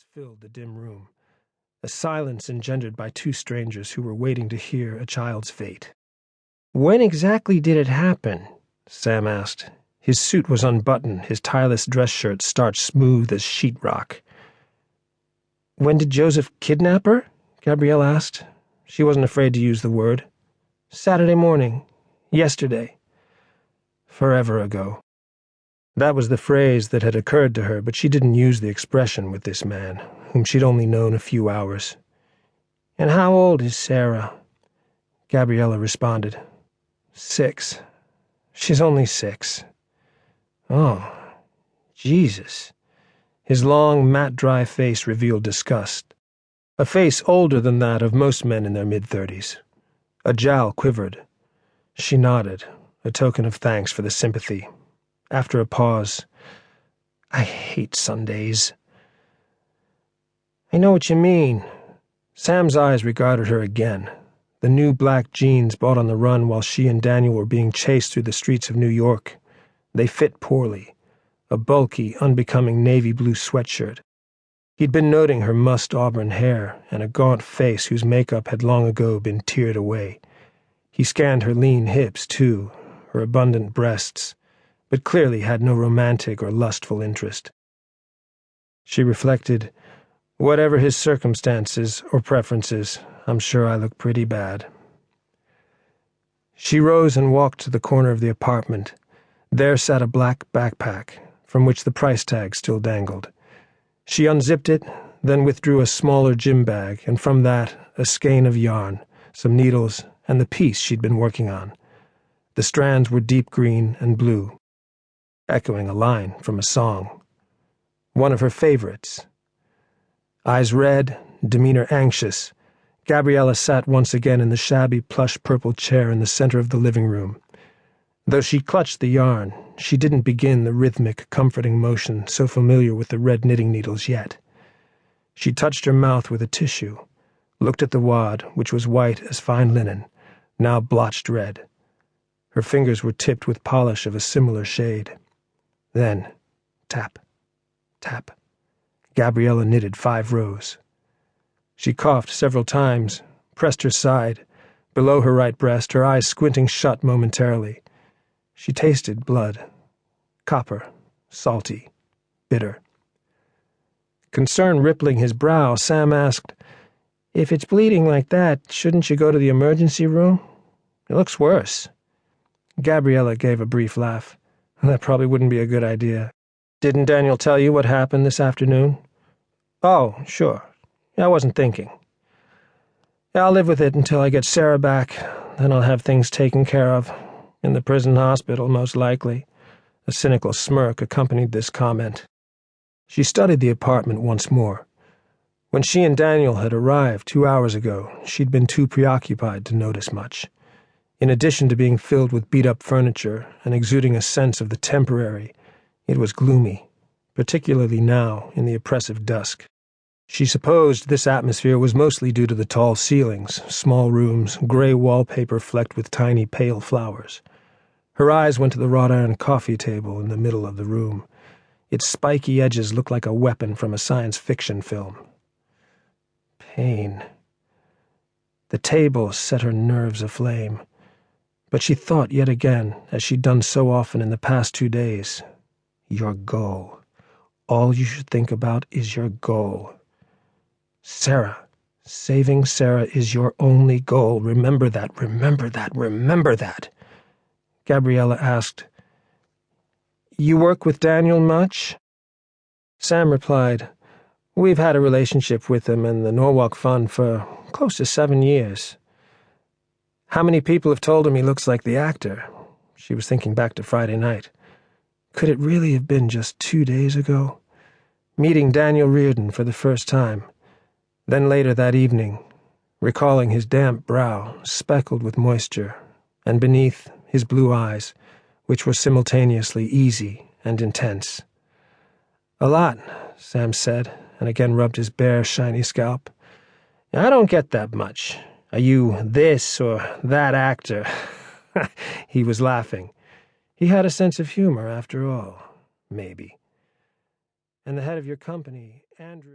silence filled the dim room, a silence engendered by two strangers who were waiting to hear a child's fate. "When exactly did it happen?" Sam asked. His suit was unbuttoned, his tireless dress shirt starched smooth as sheetrock. "When did Joseph kidnap her?" Gabrielle asked. She wasn't afraid to use the word. "Saturday morning. Yesterday. Forever ago." That was the phrase that had occurred to her, but she didn't use the expression with this man, whom she'd only known a few hours. "And how old is Sarah?" Gabriella responded. 6. She's only 6. Oh, Jesus. His long, matte-dry face revealed disgust. A face older than that of most men in their mid-30s. A jowl quivered. She nodded, a token of thanks for the sympathy. After a pause, "I hate Sundays." "I know what you mean." Sam's eyes regarded her again. The new black jeans bought on the run while she and Daniel were being chased through the streets of New York. They fit poorly. A bulky, unbecoming navy blue sweatshirt. He'd been noting her mussed auburn hair and a gaunt face whose makeup had long ago been teared away. He scanned her lean hips, too, her abundant breasts, but clearly had no romantic or lustful interest. She reflected, "Whatever his circumstances or preferences, I'm sure I look pretty bad." She rose and walked to the corner of the apartment. There sat a black backpack, from which the price tag still dangled. She unzipped it, then withdrew a smaller gym bag, and from that a skein of yarn, some needles, and the piece she'd been working on. The strands were deep green and blue, echoing a line from a song. One of her favorites. Eyes red, demeanor anxious, Gabriella sat once again in the shabby plush purple chair in the center of the living room. Though she clutched the yarn, she didn't begin the rhythmic, comforting motion so familiar with the red knitting needles yet. She touched her mouth with a tissue, looked at the wad, which was white as fine linen, now blotched red. Her fingers were tipped with polish of a similar shade. Then, tap, tap. Gabriella knitted 5 rows. She coughed several times, pressed her side, below her right breast, her eyes squinting shut momentarily. She tasted blood. Copper, salty, bitter. Concern rippling his brow, Sam asked, "If it's bleeding like that, shouldn't you go to the emergency room? It looks worse." Gabriella gave a brief laugh. "That probably wouldn't be a good idea. Didn't Daniel tell you what happened this afternoon?" "Oh, sure. I wasn't thinking. I'll live with it until I get Sarah back. Then I'll have things taken care of. In the prison hospital, most likely." A cynical smirk accompanied this comment. She studied the apartment once more. When she and Daniel had arrived 2 hours ago, she'd been too preoccupied to notice much. In addition to being filled with beat-up furniture and exuding a sense of the temporary, it was gloomy, particularly now in the oppressive dusk. She supposed this atmosphere was mostly due to the tall ceilings, small rooms, gray wallpaper flecked with tiny pale flowers. Her eyes went to the wrought iron coffee table in the middle of the room. Its spiky edges looked like a weapon from a science fiction film. Pain. The table set her nerves aflame. But she thought yet again, as she'd done so often in the past 2 days, your goal. All you should think about is your goal. Sarah. Saving Sarah is your only goal. Remember that, remember that, remember that. Gabriella asked, "You work with Daniel much?" Sam replied, "We've had a relationship with him and the Norwalk Fund for close to 7 years. How many people have told him he looks like the actor?" She was thinking back to Friday night. Could it really have been just 2 days ago? Meeting Daniel Reardon for the first time. Then later that evening, recalling his damp brow, speckled with moisture, and beneath his blue eyes, which were simultaneously easy and intense. "A lot," Sam said, and again rubbed his bare, shiny scalp. "I don't get that much. Are you this or that actor?" He was laughing. He had a sense of humor, after all. Maybe. "And the head of your company, Andrew..."